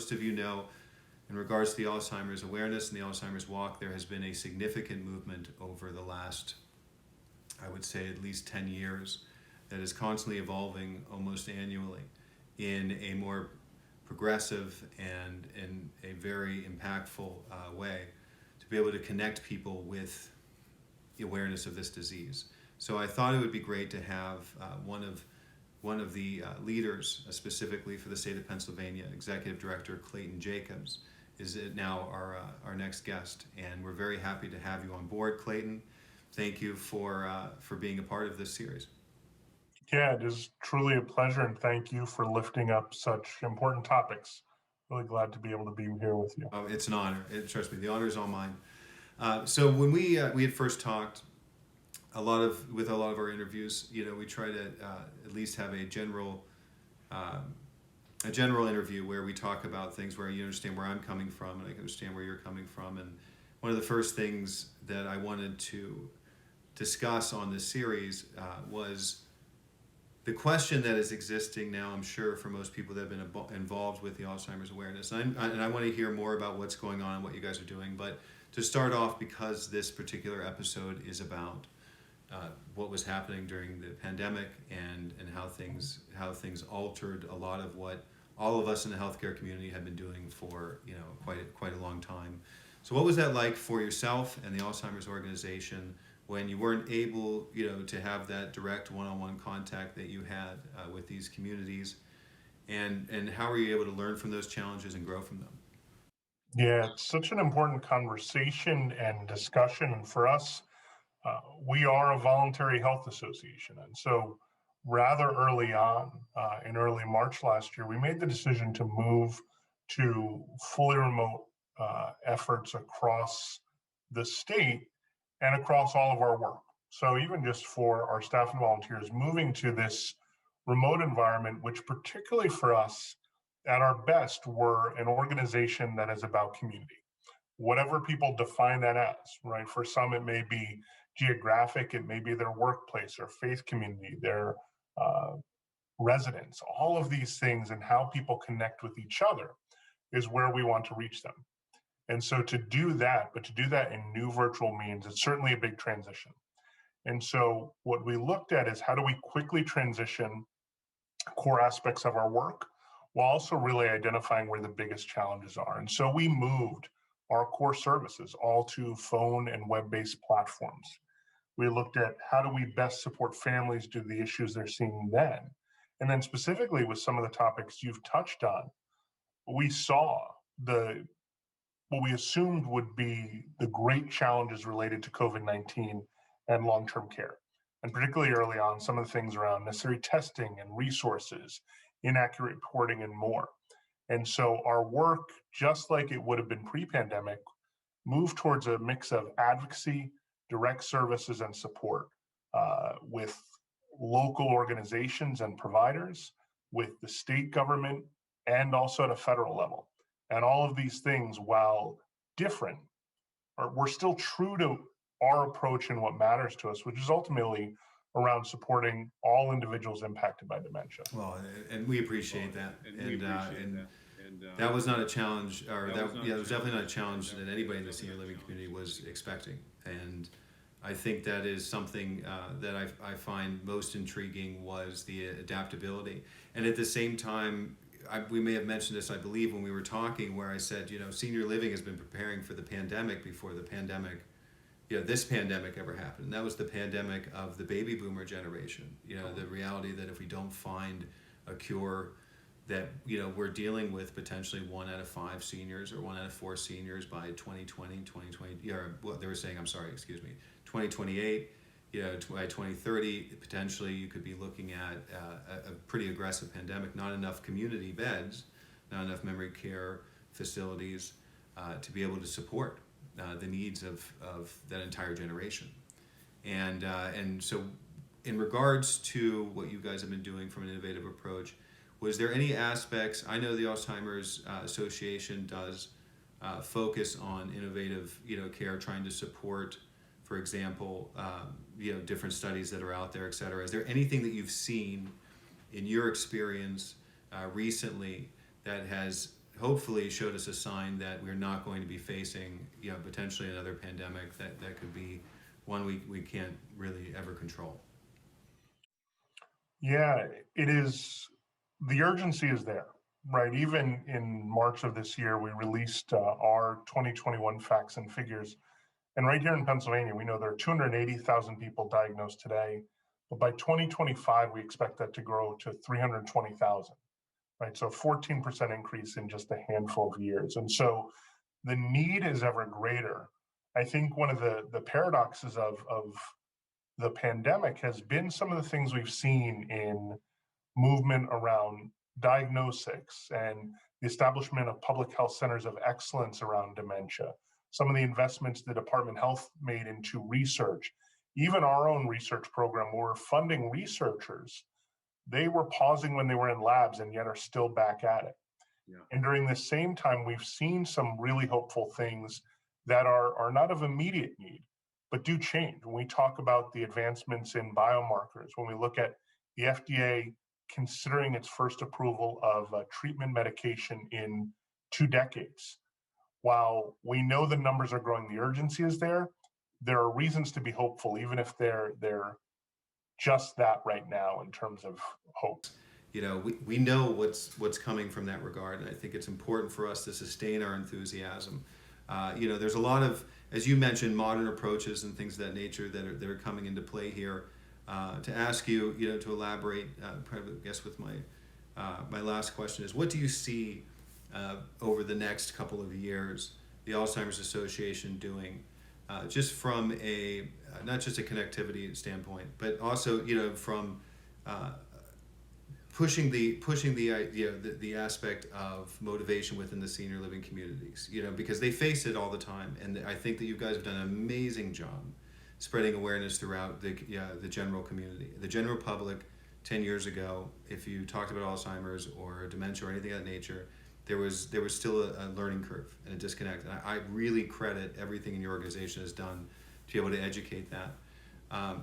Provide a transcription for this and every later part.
most of you know, in regards to the Alzheimer's awareness and the Alzheimer's walk, there has been a significant movement over the last, I would say, at least 10 years that is constantly evolving almost annually in a more progressive and in a very impactful way to be able to connect people with the awareness of this disease. So I thought it would be great to have one of the leaders, specifically for the state of Pennsylvania, Executive Director Clayton Jacobs, is now our next guest, and we're very happy to have you on board, Clayton. Thank you for being a part of this series. Yeah, it is truly a pleasure, and thank you for lifting up such important topics. Really glad to be able to be here with you. It's an honor. Trust me, the honor is all mine. So when we had first talked, with a lot of our interviews, we try to at least have a general interview where we talk about things where you understand where I'm coming from and I can understand where you're coming from. And one of the first things that I wanted to discuss on this series was the question that is existing now, I'm sure, for most people that have been involved with the Alzheimer's awareness. And I want to hear more about what's going on and what you guys are doing. But to start off, because this particular episode is about what was happening during the pandemic and how things altered a lot of what all of us in the healthcare community have been doing for quite a long time. So what was that like for yourself and the Alzheimer's organization when you weren't able, to have that direct one-on-one contact that you had with these communities, and how were you able to learn from those challenges and grow from them? Yeah, it's such an important conversation and discussion. And for us, we are a voluntary health association. And so rather early on, in early March last year, we made the decision to move to fully remote efforts across the state and across all of our work. So even just for our staff and volunteers, moving to this remote environment, which particularly for us, at our best, we're an organization that is about community. Whatever people define that as, right? For some, it may be geographic, it may be their workplace, their faith community, their residents, all of these things and how people connect with each other is where we want to reach them. And so to do that, but to do that in new virtual means, it's certainly a big transition. And so what we looked at is how do we quickly transition core aspects of our work while also really identifying where the biggest challenges are. And so we moved our core services all to phone and web-based platforms. We looked at how do we best support families due to the issues they're seeing then. And then specifically with some of the topics you've touched on, we saw what we assumed would be the great challenges related to COVID-19 and long-term care. And particularly early on, some of the things around necessary testing and resources, inaccurate reporting, and more. And so our work, just like it would have been pre-pandemic, moved towards a mix of advocacy, direct services, and support with local organizations and providers, with the state government, and also at a federal level. And all of these things, while different, we're still true to our approach and what matters to us, which is ultimately around supporting all individuals impacted by dementia. Well, and we appreciate that. That was not a challenge, it was definitely not a challenge that anybody in the senior living community was expecting. And I think that is something that I find most intriguing was the adaptability. And at the same time, we may have mentioned this, I believe, when we were talking, where I said, senior living has been preparing for the pandemic before the pandemic, this pandemic ever happened. And that was the pandemic of the baby boomer generation. The reality that if we don't find a cure, that we're dealing with potentially 1 out of 5 seniors or 1 out of 4 seniors by 2020, or what they were saying, 2028. By 2030, potentially you could be looking at a pretty aggressive pandemic, not enough community beds, not enough memory care facilities to be able to support the needs of that entire generation. And so in regards to what you guys have been doing from an innovative approach, was there any aspects, I know the Alzheimer's Association does focus on innovative care, trying to support, for example, different studies that are out there, et cetera. Is there anything that you've seen in your experience recently that has hopefully showed us a sign that we're not going to be facing, potentially another pandemic that could be one we can't really ever control. Yeah, it is. The urgency is there, right? Even in March of this year, we released our 2021 facts and figures. And right here in Pennsylvania, we know there are 280,000 people diagnosed today. But by 2025, we expect that to grow to 320,000, right? So a 14% increase in just a handful of years. And so the need is ever greater. I think one of the paradoxes of the pandemic has been some of the things we've seen in movement around diagnostics and the establishment of public health centers of excellence around dementia, some of the investments the Department of Health made into research, even our own research program, where we're funding researchers. They were pausing when they were in labs and yet are still back at it. Yeah. And during the same time, we've seen some really hopeful things that are not of immediate need, but do change. When we talk about the advancements in biomarkers, when we look at the FDA considering its first approval of a treatment medication in 2 decades, while we know the numbers are growing, the urgency is there. There are reasons to be hopeful, even if they're just that right now in terms of hope. We know what's coming from that regard, and I think it's important for us to sustain our enthusiasm. There's a lot of, as you mentioned, modern approaches and things of that nature that are coming into play here. To ask you, to elaborate, probably, I guess with my last question is, what do you see over the next couple of years the Alzheimer's Association doing, just from not just a connectivity standpoint, but also from pushing the aspect of motivation within the senior living communities, because they face it all the time, and I think that you guys have done an amazing job spreading awareness throughout the general community, the general public. 10 years ago, if you talked about Alzheimer's or dementia or anything of that nature, there was still a learning curve and a disconnect. And I really credit everything in your organization has done to be able to educate that.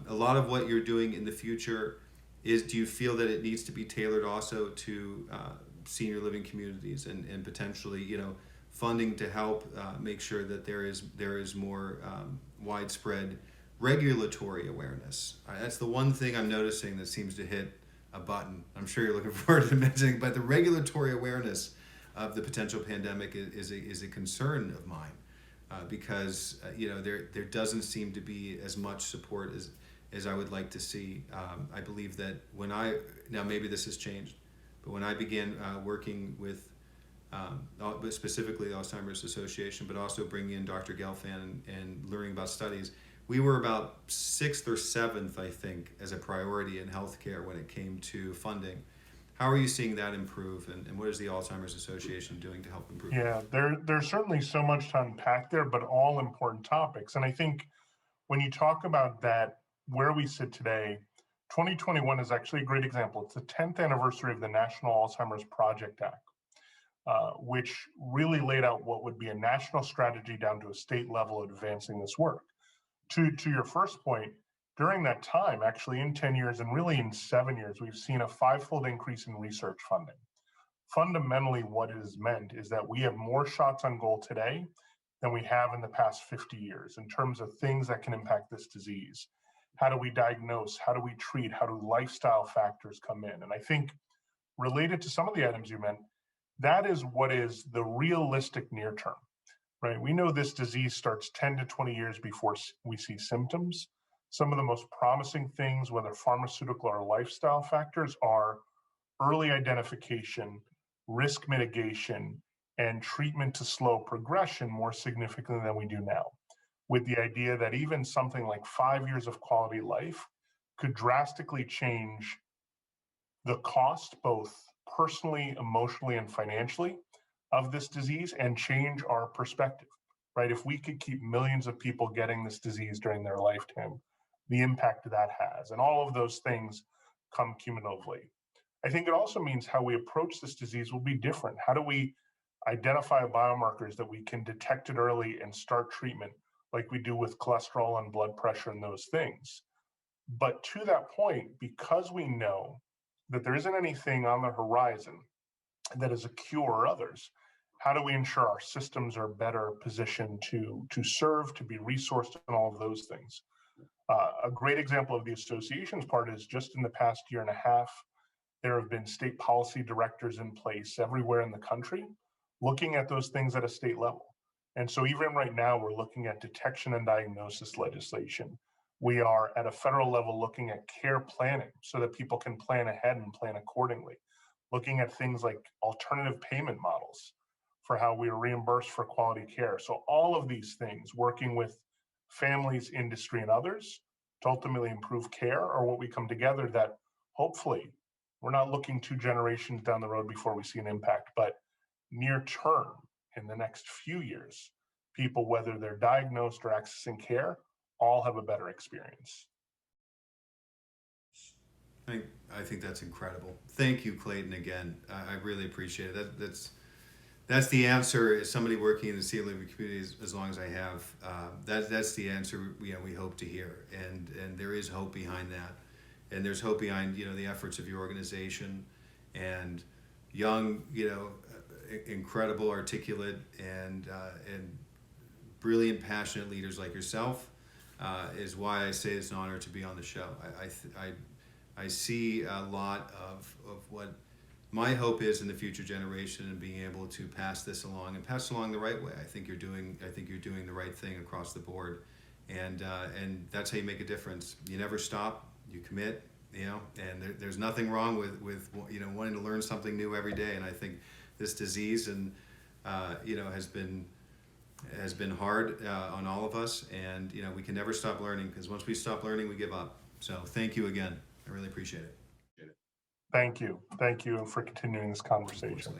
A lot of what you're doing in the future do you feel that it needs to be tailored also to senior living communities and potentially, funding to help make sure that there is more widespread regulatory awareness? That's the one thing I'm noticing that seems to hit a button. I'm sure you're looking forward to mentioning, but the regulatory awareness of the potential pandemic is a concern of mine, because there doesn't seem to be as much support as I would like to see. I believe that now maybe this has changed, but when I began working with specifically the Alzheimer's Association, but also bringing in Dr. Gelfand and learning about studies, we were about 6th or 7th, I think, as a priority in healthcare when it came to funding. How are you seeing that improve, and what is the Alzheimer's Association doing to help improve? Yeah, there's certainly so much to unpack there, but all important topics. And I think when you talk about that, where we sit today, 2021 is actually a great example. It's the 10th anniversary of the National Alzheimer's Project Act, which really laid out what would be a national strategy down to a state level advancing this work. To your first point, during that time, actually in 10 years and really in 7 years, we've seen a 5-fold increase in research funding. Fundamentally, what it has meant is that we have more shots on goal today than we have in the past 50 years in terms of things that can impact this disease. How do we diagnose? How do we treat? How do lifestyle factors come in? And I think related to some of the items you meant, that is what is the realistic near term. Right, we know this disease starts 10 to 20 years before we see symptoms. Some of the most promising things, whether pharmaceutical or lifestyle factors, are early identification, risk mitigation, and treatment to slow progression more significantly than we do now, with the idea that even something like 5 years of quality life could drastically change the cost, both personally, emotionally, and financially, of this disease, and change our perspective, right? If we could keep millions of people getting this disease during their lifetime, the impact that has, and all of those things come cumulatively. I think it also means how we approach this disease will be different. How do we identify biomarkers that we can detect it early and start treatment like we do with cholesterol and blood pressure and those things? But to that point, because we know that there isn't anything on the horizon that is a cure or others, how do we ensure our systems are better positioned to serve, to be resourced, and all of those things. A great example of the association's part is just in the past year and a half, there have been state policy directors in place everywhere in the country looking at those things at a state level. And so even right now, we're looking at detection and diagnosis legislation. We are at a federal level looking at care planning so that people can plan ahead and plan accordingly. Looking at things like alternative payment models for how we are reimbursed for quality care. So all of these things, working with families, industry, and others to ultimately improve care, are what we come together that hopefully we're not looking 2 generations down the road before we see an impact, but near term, in the next few years, people, whether they're diagnosed or accessing care, all have a better experience. I think that's incredible. Thank you, Clayton, again. I really appreciate it. That's the answer. As somebody working in the senior living community as long as I have, that's the answer we hope to hear. And there is hope behind that. And there's hope behind the efforts of your organization and young, incredible, articulate, and brilliant, passionate leaders like yourself. Is why I say it's an honor to be on the show. I see a lot of what my hope is in the future generation and being able to pass this along and pass along the right way. I think you're doing the right thing across the board, and that's how you make a difference. You never stop. You commit. And there's nothing wrong with wanting to learn something new every day. And I think this disease and has been hard on all of us, and we can never stop learning, because once we stop learning, we give up. So thank you again. I really appreciate it. Thank you for continuing this conversation.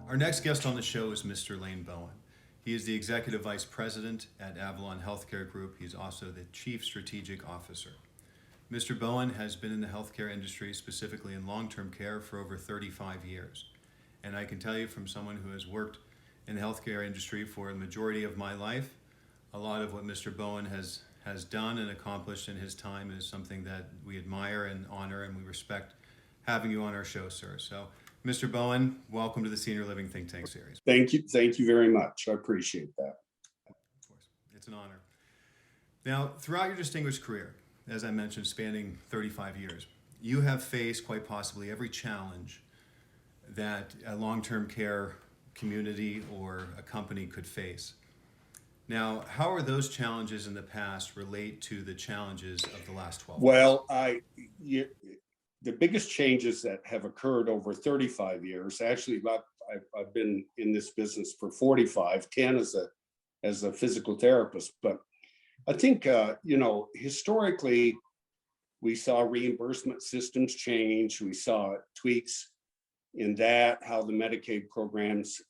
Our next guest on the show is Mr. Lane Bowen. He is the Executive Vice President at Avalon Healthcare Group. He's also the Chief Strategic Officer. Mr. Bowen has been in the healthcare industry, specifically in long-term care, for over 35 years. And I can tell you, from someone who has worked in the healthcare industry for the majority of my life, a lot of what Mr. Bowen has done and accomplished in his time is something that we admire and honor, and we respect having you on our show, sir. So, Mr. Bowen, welcome to the Senior Living Think Tank Series. Thank you very much. I appreciate that. Of course, it's an honor. Now, throughout your distinguished career, as I mentioned, spanning 35 years, you have faced quite possibly every challenge that a long-term care community or a company could face. Now, how are those challenges in the past relate to the challenges of the last 12 months? Well, the biggest changes that have occurred over 35 years, actually, I've been in this business for 45, 10 as a physical therapist. But I think, historically, we saw reimbursement systems change. We saw tweaks in that, how the Medicaid programs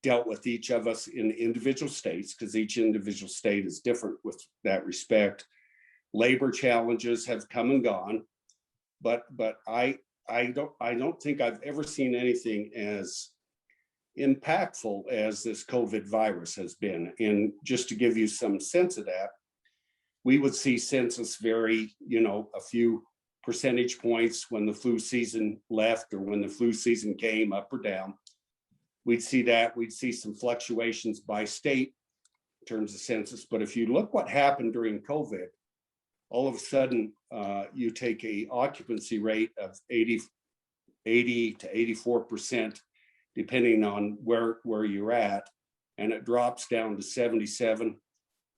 dealt with each of us in individual states, because each individual state is different with that respect. Labor challenges have come and gone. But I don't think I've ever seen anything as impactful as this COVID virus has been. And just to give you some sense of that, we would see census vary, a few percentage points when the flu season left or when the flu season came, up or down. We'd see that. We'd see some fluctuations by state in terms of census. But if you look what happened during COVID, all of a sudden, you take a occupancy rate of 80 to 84%, depending on where you're at, and it drops down to 77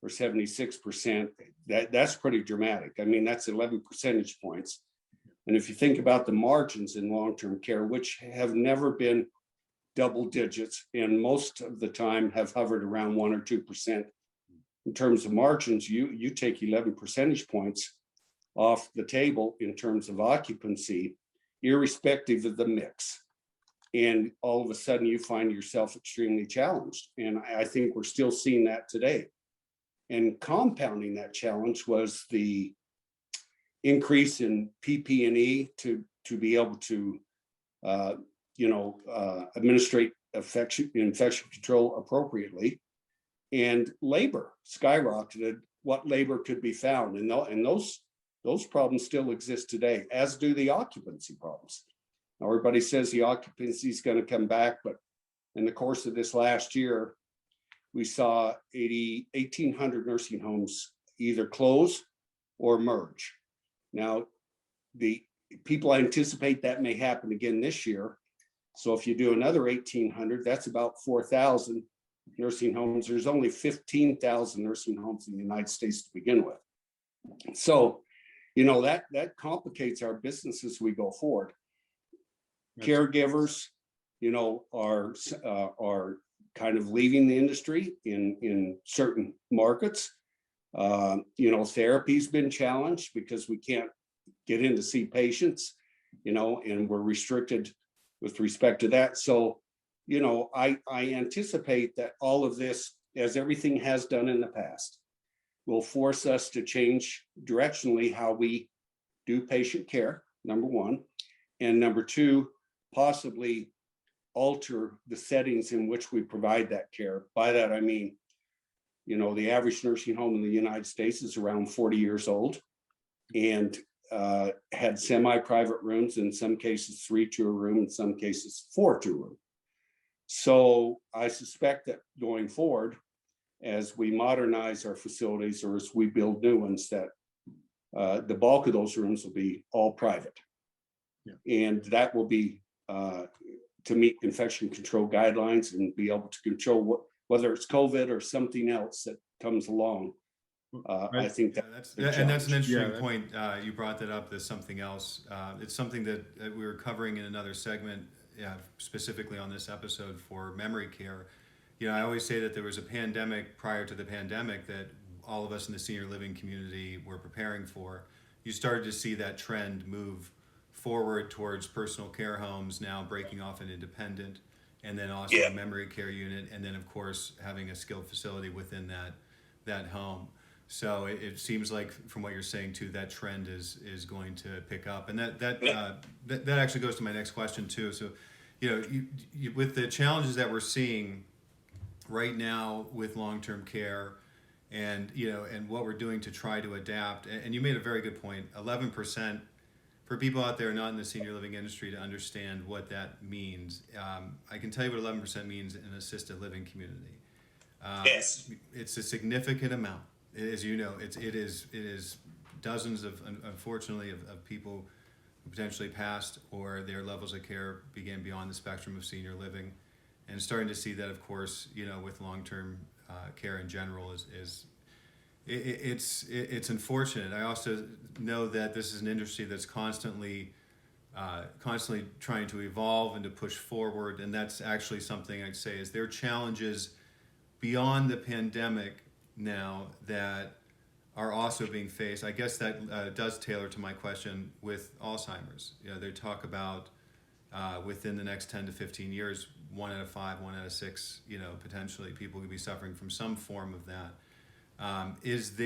or 76%. That's pretty dramatic. I mean, that's 11 percentage points. And if you think about the margins in long-term care, which have never been double digits, and most of the time have hovered around 1 or 2%. In terms of margins, you take 11 percentage points off the table in terms of occupancy, irrespective of the mix. And all of a sudden you find yourself extremely challenged. And I think we're still seeing that today. And compounding that challenge was the increase in PP&E to be able to, administrate infection control appropriately. And labor skyrocketed, what labor could be found. And those problems still exist today, as do the occupancy problems. Now, everybody says the occupancy is going to come back, but in the course of this last year, we saw 1,800 nursing homes either close or merge. Now, the people anticipate that may happen again this year. So if you do another 1,800, that's about 4,000 nursing homes. There's only 15,000 nursing homes in the United States to begin with. So, that complicates our business as we go forward. Caregivers, are kind of leaving the industry in certain markets. Therapy's been challenged because we can't get in to see patients, and we're restricted with respect to that. So, I anticipate that all of this, as everything has done in the past, will force us to change directionally how we do patient care, number one, and number two, possibly alter the settings in which we provide that care. By that, I mean, the average nursing home in the United States is around 40 years old and had semi-private rooms, in some cases 3 to a room, in some cases 4 to a room. So I suspect that going forward, as we modernize our facilities or as we build new ones, that the bulk of those rooms will be all private. Yeah. And that will be to meet infection control guidelines and be able to control whether it's COVID or something else that comes along. I think that's an interesting point. You brought that up. There's something else. It's something that we were covering in another segment, specifically on this episode for memory care. I always say that there was a pandemic prior to the pandemic that all of us in the senior living community were preparing for. You started to see that trend move forward towards personal care homes, now breaking off an independent, and then also a memory care unit, and then of course having a skilled facility within that home. So it seems like, from what you're saying too, that trend is going to pick up, and that actually goes to my next question too. So, you with the challenges that we're seeing right now with long-term care, and and what we're doing to try to adapt, and you made a very good point. 11%. For people out there not in the senior living industry to understand what that means, I can tell you what 11% means in an assisted living community. Yes, it's a significant amount. As you know, it is dozens of, unfortunately, of people who potentially passed or their levels of care began beyond the spectrum of senior living, and starting to see that, of course, with long-term care in general is. It's unfortunate. I also know that this is an industry that's constantly trying to evolve and to push forward, and that's actually something I'd say is there are challenges beyond the pandemic now that are also being faced. I guess that does tailor to my question with Alzheimer's. They talk about within the next 10 to 15 years, 1 out of 5, 1 out of 6, potentially people could be suffering from some form of that. Is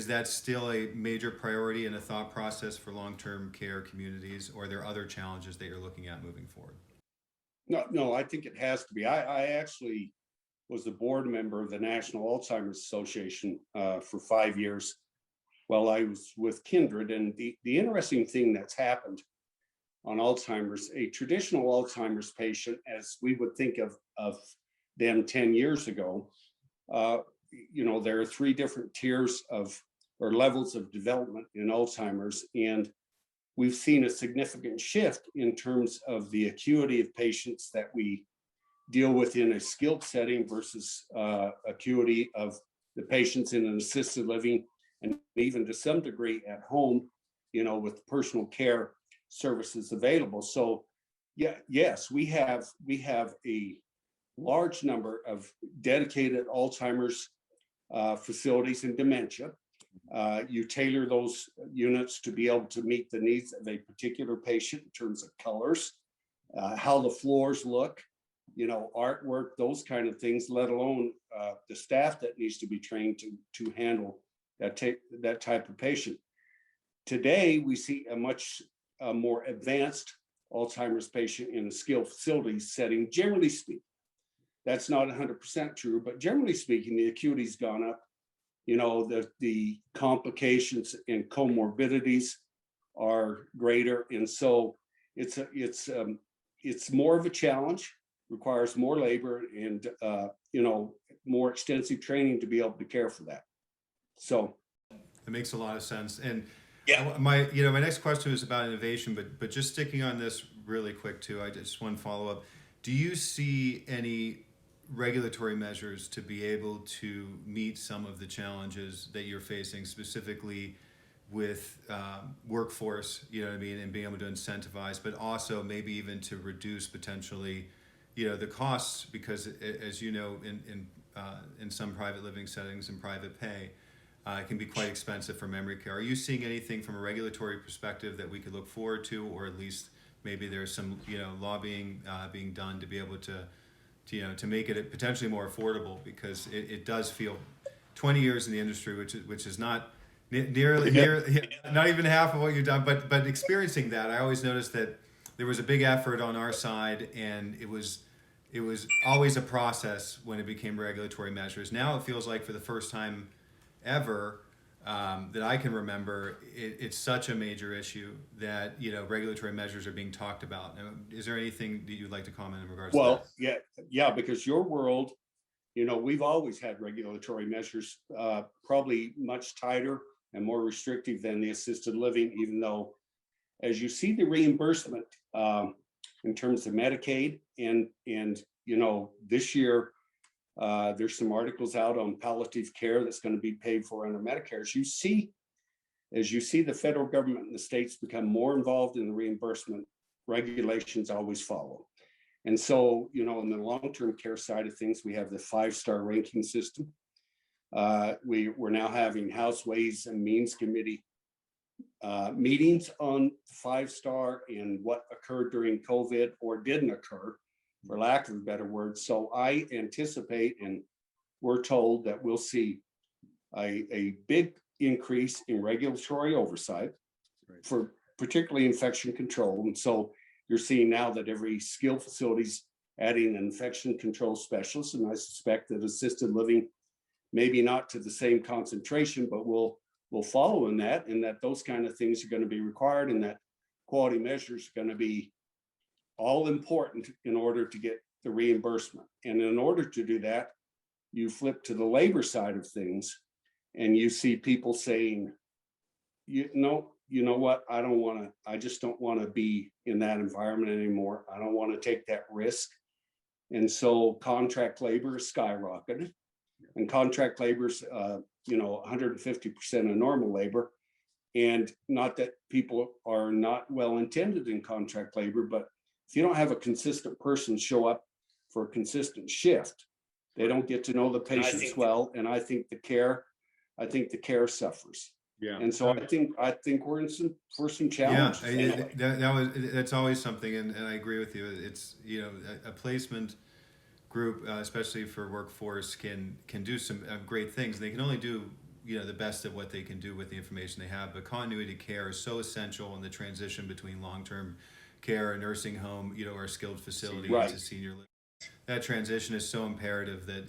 that still a major priority and a thought process for long-term care communities, or are there other challenges that you're looking at moving forward? No, I think it has to be. I actually was the board member of the National Alzheimer's Association for 5 years while I was with Kindred. And the interesting thing that's happened on Alzheimer's, a traditional Alzheimer's patient, as we would think of them 10 years ago, there are 3 different tiers or levels of development in Alzheimer's, and we've seen a significant shift in terms of the acuity of patients that we deal with in a skilled setting versus acuity of the patients in an assisted living, and even to some degree at home, with personal care services available. So yes, we have a large number of dedicated Alzheimer's facilities in dementia. You tailor those units to be able to meet the needs of a particular patient in terms of colors, how the floors look, artwork, those kind of things, let alone the staff that needs to be trained to handle that type of patient. Today, we see a much more advanced Alzheimer's patient in a skilled facilities setting, generally speaking. That's not 100% true, but generally speaking, the acuity's gone up. The complications and comorbidities are greater, and so it's more of a challenge, requires more labor and more extensive training to be able to care for that. So it makes a lot of sense. And yeah, my next question is about innovation, but just sticking on this really quick too, I just one follow up. Do you see any regulatory measures to be able to meet some of the challenges that you're facing, specifically with workforce, and being able to incentivize, but also maybe even to reduce potentially, the costs, because as you know, in some private living settings and private pay, it can be quite expensive for memory care. Are you seeing anything from a regulatory perspective that we could look forward to, or at least maybe there's some lobbying being done to be able to make it potentially more affordable, because it does feel 20 years in the industry, which is not nearly not even half of what you've done, but experiencing that, I always noticed that there was a big effort on our side, and it was always a process when it became regulatory measures. Now it feels like for the first time ever that I can remember, it's such a major issue that regulatory measures are being talked about. Is there anything that you'd like to comment in regards to that? Well, yeah, because your world, we've always had regulatory measures, probably much tighter and more restrictive than the assisted living, even though, as you see the reimbursement in terms of Medicaid, and this year, there's some articles out on palliative care that's going to be paid for under Medicare. As you see the federal government and the states become more involved in the reimbursement, regulations always follow. And so, in the long-term care side of things, we have the 5-star ranking system. We're now having House Ways and Means Committee meetings on 5-star and what occurred during COVID or didn't occur, for lack of a better word. So I anticipate, and we're told, that we'll see a big increase in regulatory oversight for particularly infection control. And so you're seeing now that every skilled facility's adding an infection control specialist, and I suspect that assisted living, maybe not to the same concentration, but will follow in that, and that those kind of things are going to be required, and that quality measures are going to be all important in order to get the reimbursement. And in order to do that, you flip to the labor side of things, and you see people saying, you know what, I just don't want to be in that environment anymore. I don't want to take that risk. And so contract labor has skyrocketed, and contract labor's 150% of normal labor. And not that people are not well intended in contract labor, but if you don't have a consistent person show up for a consistent shift, they don't get to know the patients well. And I think the care suffers. Yeah. And so I think we're for some challenges. Yeah, that's always something, and I agree with you. It's a placement group, especially for workforce, can do some great things. They can only do the best of what they can do with the information they have. But continuity care is so essential in the transition between long-term care, a nursing home, or a skilled facility to senior living. That transition is so imperative that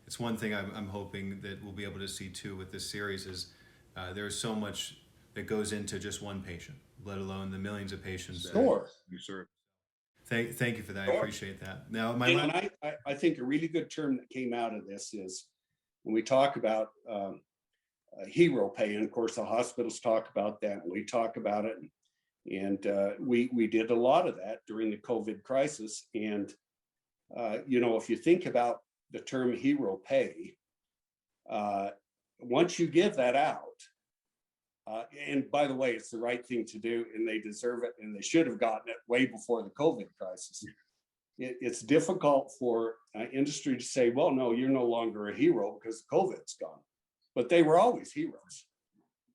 it's one thing I'm hoping that we'll be able to see too with this series is there's so much that goes into just one patient, let alone the millions of patients. Sure. Thank you for that. Sure. I appreciate that. Now, I think a really good term that came out of this is when we talk about hero pay, and of course the hospitals talk about that, and we talk about it, and we did a lot of that during the COVID crisis. And if you think about the term hero pay, once you give that out, and by the way, it's the right thing to do, and they deserve it, and they should have gotten it way before the COVID crisis. It's difficult for industry to say, well, no, you're no longer a hero because COVID's gone. But they were always heroes.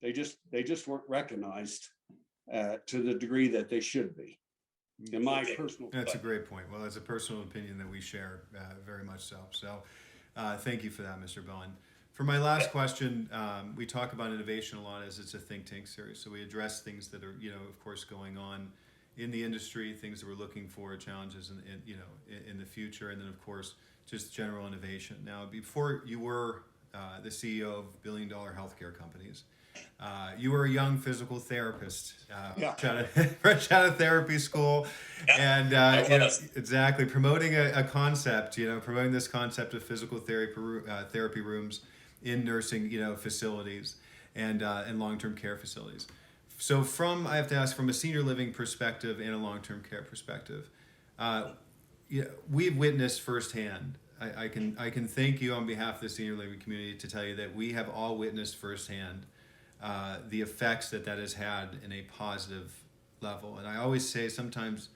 They just weren't recognized to the degree that they should be. in my personal. That's a great point. Well, it's a personal opinion that we share very much so. So thank you for that, Mr. Bowen. For my last question, we talk about innovation a lot as it's a think tank series. So we address things that are, of course, going on in the industry, things that we're looking for, challenges in the future, and then of course just general innovation. Now, before you were the CEO of billion-dollar healthcare companies, you were a young physical therapist, fresh out of therapy school, and exactly promoting a concept, promoting this concept of physical therapy rooms in nursing, facilities and long-term care facilities. So I have to ask, from a senior living perspective and a long-term care perspective, we've witnessed firsthand. I can thank you on behalf of the senior living community to tell you that we have all witnessed firsthand the effects that has had in a positive level. And I always say sometimes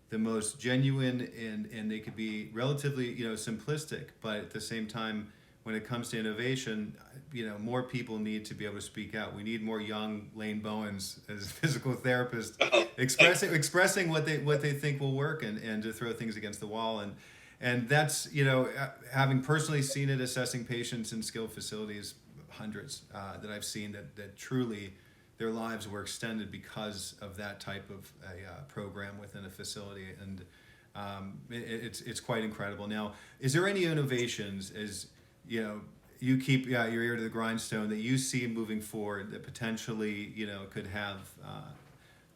the most genuine and they could be relatively simplistic, but at the same time, when it comes to innovation, more people need to be able to speak out. We need more young Lane Bowens as physical therapists expressing what they think will work and to throw things against the wall. And that's, having personally seen it, assessing patients in skilled facilities, hundreds that I've seen that truly their lives were extended because of that type of a program within a facility. And it's quite incredible. Now, is there any innovations as you keep your ear to the grindstone that you see moving forward that potentially could have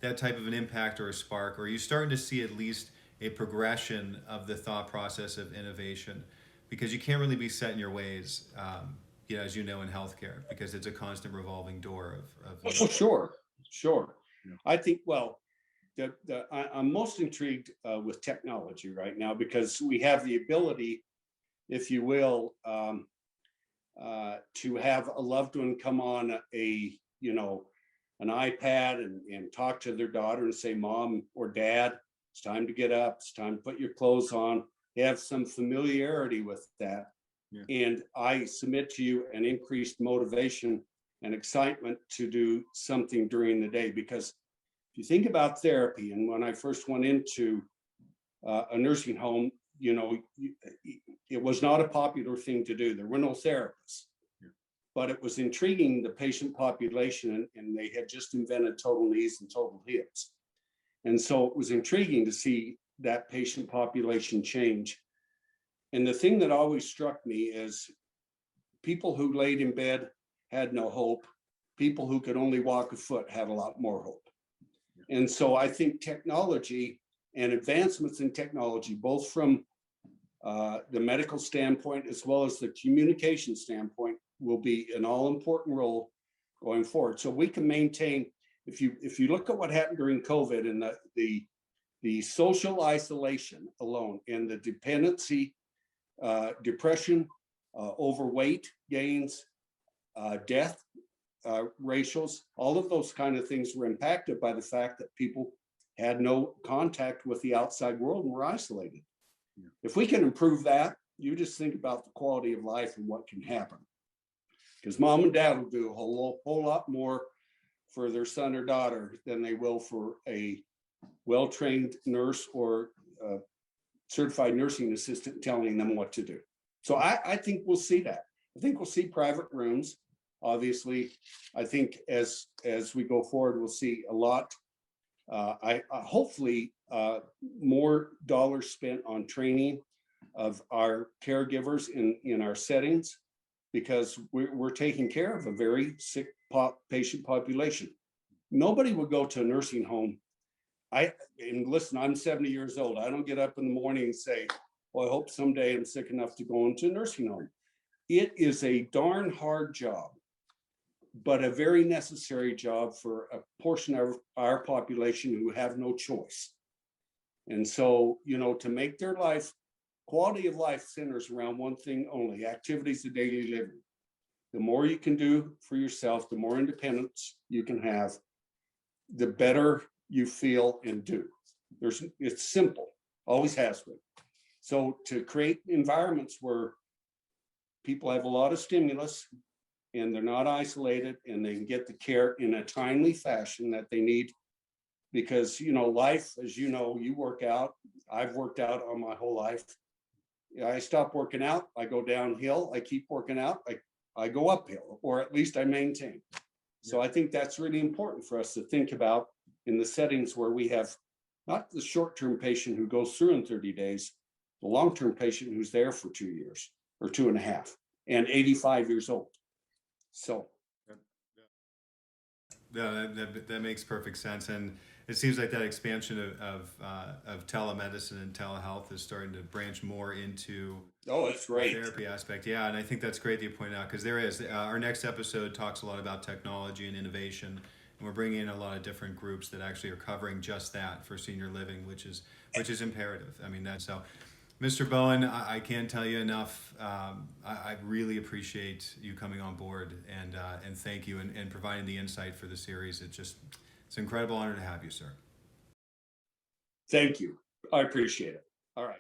that type of an impact or a spark, or are you starting to see at least a progression of the thought process of innovation? Because you can't really be set in your ways, as you know, in healthcare, because it's a constant revolving door of Sure. Yeah. I think, I'm most intrigued with technology right now, because we have the ability, if you will, to have a loved one come on an iPad and talk to their daughter and say, "Mom or Dad, it's time to get up. It's time to put your clothes on." They have some familiarity with that. Yeah. And I submit to you an increased motivation and excitement to do something during the day. Because if you think about therapy, and when I first went into a nursing home, it was not a popular thing to do. There were no therapists. Yeah. But it was intriguing, the patient population, and they had just invented total knees and total hips. And so it was intriguing to see that patient population change. And the thing that always struck me is people who laid in bed had no hope. People who could only walk a foot had a lot more hope. Yeah. And so I think technology and advancements in technology, both from the medical standpoint as well as the communication standpoint, will be an all-important role going forward. So we can maintain, if you look at what happened during COVID and the social isolation alone and the dependency, depression, overweight gains, death ratios, all of those kind of things were impacted by the fact that people had no contact with the outside world and were isolated. Yeah. If we can improve that, you just think about the quality of life and what can happen. Because mom and dad will do a whole lot more for their son or daughter than they will for a well-trained nurse or certified nursing assistant telling them what to do. So I think we'll see that. I think we'll see private rooms. Obviously, I think as we go forward, we'll see a lot. Hopefully more dollars spent on training of our caregivers in our settings, because we're taking care of a very sick patient population. Nobody would go to a nursing home. And listen, I'm 70 years old. I don't get up in the morning and say, "Well, I hope someday I'm sick enough to go into a nursing home." It is a darn hard job, but a very necessary job for a portion of our population who have no choice. And so, to make their life, quality of life centers around one thing only: activities of daily living. The more you can do for yourself, the more independence you can have, the better you feel and do. It's simple, always has been. So to create environments where people have a lot of stimulus and they're not isolated and they can get the care in a timely fashion that they need, because, you know, life, as you know, you work out, I've worked out all my whole life. I stop working out, I go downhill, I keep working out, I go uphill, or at least I maintain. So I think that's really important for us to think about in the settings where we have not the short-term patient who goes through in 30 days, the long-term patient who's there for 2 years or 2.5 and 85 years old. So. Yeah, that makes perfect sense. And it seems like that expansion of telemedicine and telehealth is starting to branch more into it's great. The therapy aspect. Yeah, and I think that's great that you pointed out, because there is. Our next episode talks a lot about technology and innovation, and we're bringing in a lot of different groups that actually are covering just that for senior living, which is imperative. I mean, that's so. Mr. Bowen, I can't tell you enough. I really appreciate you coming on board, and thank you, and providing the insight for the series. It's an incredible honor to have you, sir. Thank you. I appreciate it. All right.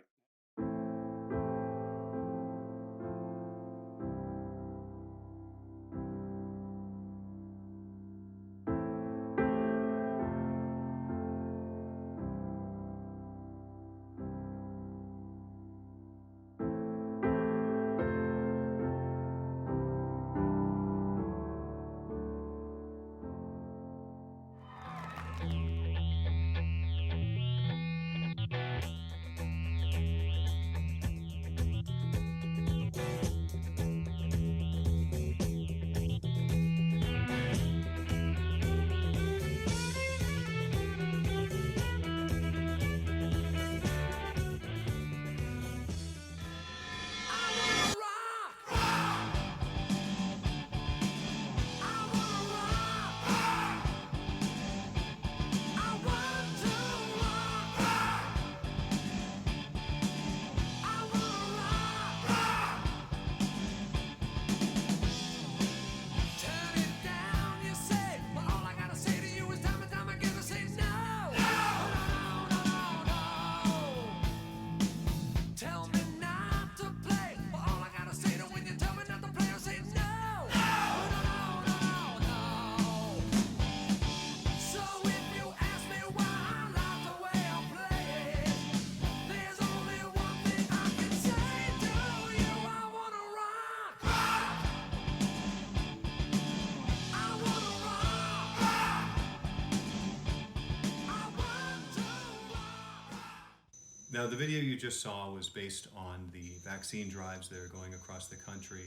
Now, the video you just saw was based on the vaccine drives that are going across the country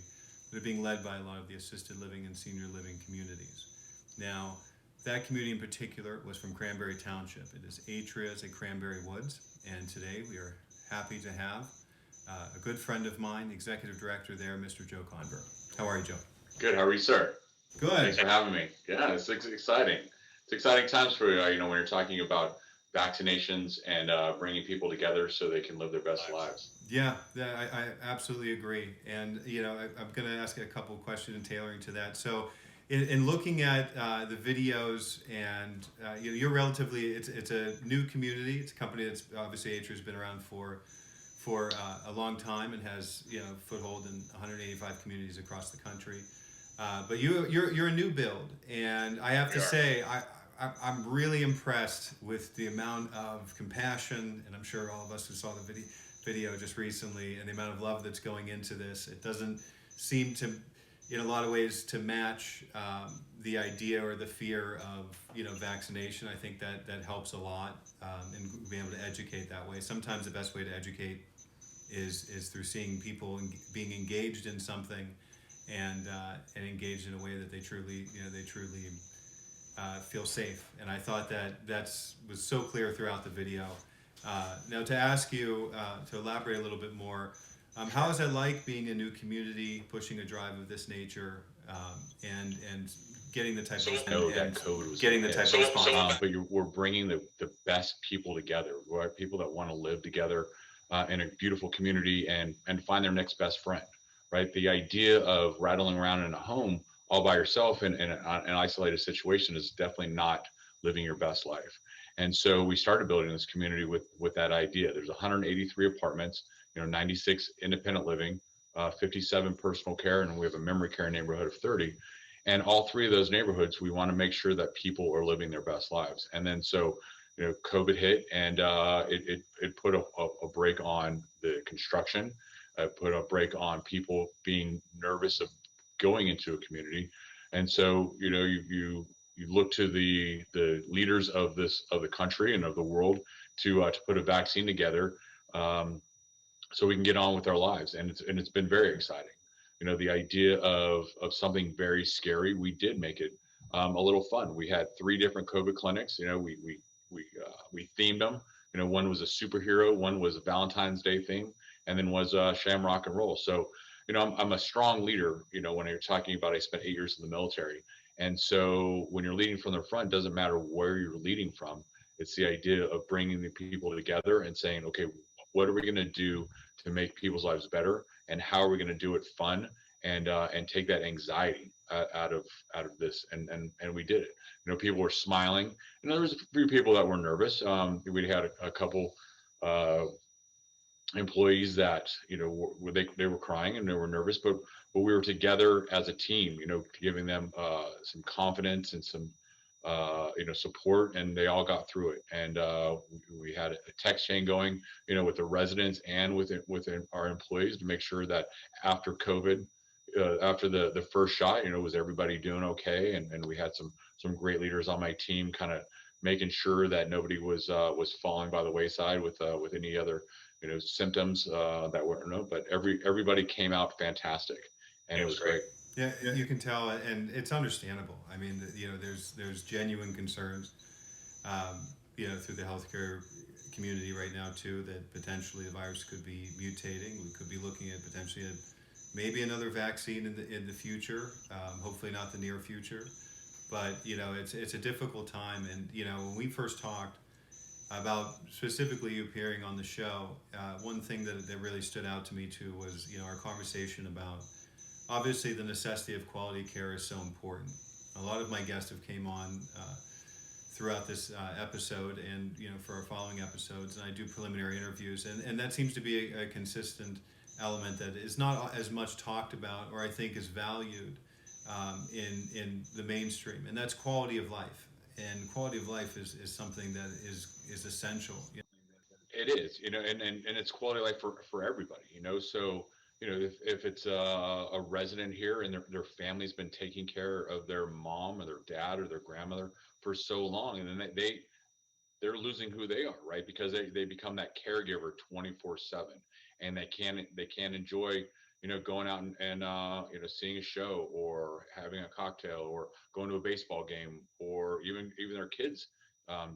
that are being led by a lot of the assisted living and senior living communities. Now, that community in particular was from Cranberry Township. It is Atria's at Cranberry Woods, and today we are happy to have a good friend of mine, the executive director there, Mr. Joe Conver. How are you, Joe? Good. How are you, sir? Good. Thanks for having me. Yeah, it's exciting. It's exciting times for when you're talking about vaccinations and bringing people together so they can live their best lives. Yeah, I absolutely agree. And, I'm going to ask a couple of questions and tailoring to that. So in looking at the videos, and you're relatively, it's a new community. It's a company that's obviously Atria's been around for a long time and has, foothold in 185 communities across the country. But you're a new build, and I have to say, I'm really impressed with the amount of compassion, and I'm sure all of us who saw the video just recently, and the amount of love that's going into this. It doesn't seem to, in a lot of ways, to match the idea or the fear of vaccination. I think that helps a lot in being able to educate that way. Sometimes the best way to educate is through seeing people being engaged in something, and engaged in a way that they truly feel safe. And I thought that was so clear throughout the video. Now, to ask you to elaborate a little bit more, how is it like being a new community, pushing a drive of this nature, and getting the type of response? But we're bringing the best people together, right? People that want to live together in a beautiful community and find their next best friend, right? The idea of rattling around in a home all by yourself in an isolated situation is definitely not living your best life. And so we started building this community with that idea. There's 183 apartments, 96 independent living, 57 personal care, and we have a memory care neighborhood of 30. And all three of those neighborhoods, we want to make sure that people are living their best lives. And then so COVID hit, and it put a break on the construction, put a break on people being nervous of going into a community. And so, you look to the leaders of the country and of the world to put a vaccine together, so we can get on with our lives. And it's been very exciting. The idea of something very scary, we did make it a little fun. We had 3 different COVID clinics. We themed them. One was a superhero, one was a Valentine's Day theme, and then was Shamrock and Roll. So, I'm a strong leader. When you're talking about, I spent 8 years in the military, and so when you're leading from the front, it doesn't matter where you're leading from. It's the idea of bringing the people together and saying, okay, what are we going to do to make people's lives better, and how are we going to do it fun, and take that anxiety out of this, and we did it. People were smiling, and there was a few people that were nervous. We had a couple employees that they were crying and they were nervous, but we were together as a team, giving them some confidence and some support, and they all got through it. And we had a text chain going, with the residents and within our employees, to make sure that after COVID, after the first shot, was everybody doing okay? And we had some great leaders on my team, kind of making sure that nobody was falling by the wayside with any other symptoms that were but everybody came out fantastic, and it was great. Yeah, you can tell, and it's understandable. I mean, there's genuine concerns, through the healthcare community right now too, that potentially the virus could be mutating. We could be looking at potentially maybe another vaccine in the future. Hopefully not the near future, but it's a difficult time. And when we first talked about specifically you appearing on the show, one thing that really stood out to me too was our conversation about, obviously, the necessity of quality care is so important. A lot of my guests have came on throughout this episode, and for our following episodes, and I do preliminary interviews, and that seems to be a consistent element that is not as much talked about, or I think is valued in the mainstream, and that's quality of life. And quality of life is something that is essential. It is, and it's quality of life for everybody, So, if it's a resident here and their family's been taking care of their mom or their dad or their grandmother for so long, and then they're losing who they are, right? Because they become that caregiver 24/7, and they can't enjoy, going out and seeing a show or having a cocktail or going to a baseball game, or even their kids'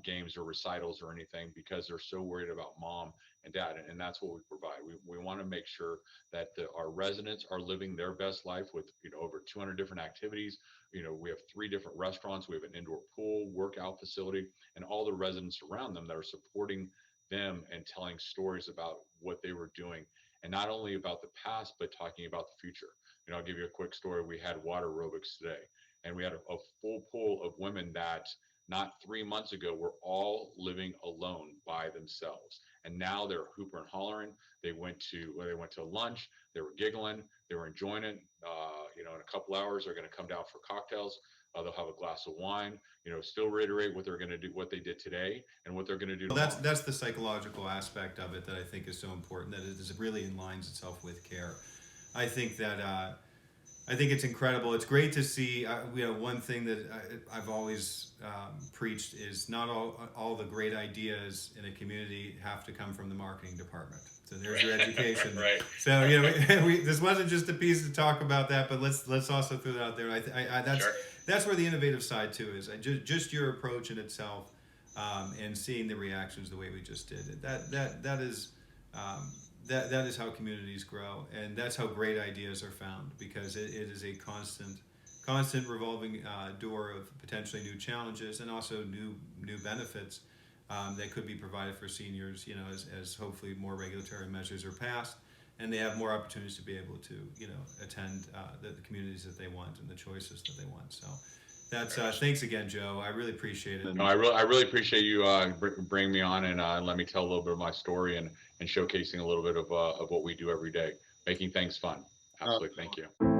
games or recitals or anything, because they're so worried about mom and dad. And that's what we provide. We want to make sure that our residents are living their best life with over 200 different activities. We have 3 different restaurants. We have an indoor pool, workout facility, and all the residents around them that are supporting them and telling stories about what they were doing, and not only about the past, but talking about the future. I'll give you a quick story. We had water aerobics today, and we had a full pool of women that not 3 months ago were all living alone by themselves, and now they're hooper and hollering. They went to lunch. They were giggling. They were enjoying it. In a couple hours, they're going to come down for cocktails. They'll have a glass of wine. Still reiterate what they're going to do, what they did today, and what they're going to do tomorrow. That's the psychological aspect of it that I think is so important. That it really aligns itself with care. I think that I think it's incredible. It's great to see. One thing that I've always preached is not all the great ideas in a community have to come from the marketing department. So there's your education. Right. So this wasn't just a piece to talk about that, but let's also throw that out there. That's where the innovative side too is. Just your approach in itself, and seeing the reactions the way we just did. That is how communities grow, and that's how great ideas are found, because it is a constant revolving door of potentially new challenges and also new benefits that could be provided for seniors, as hopefully more regulatory measures are passed and they have more opportunities to be able to, attend the communities that they want and the choices that they want. So that's thanks again, Joe. I really appreciate it. No, I really appreciate you bringing me on and let me tell a little bit of my story and showcasing a little bit of what we do every day, making things fun. Absolutely. Thank you.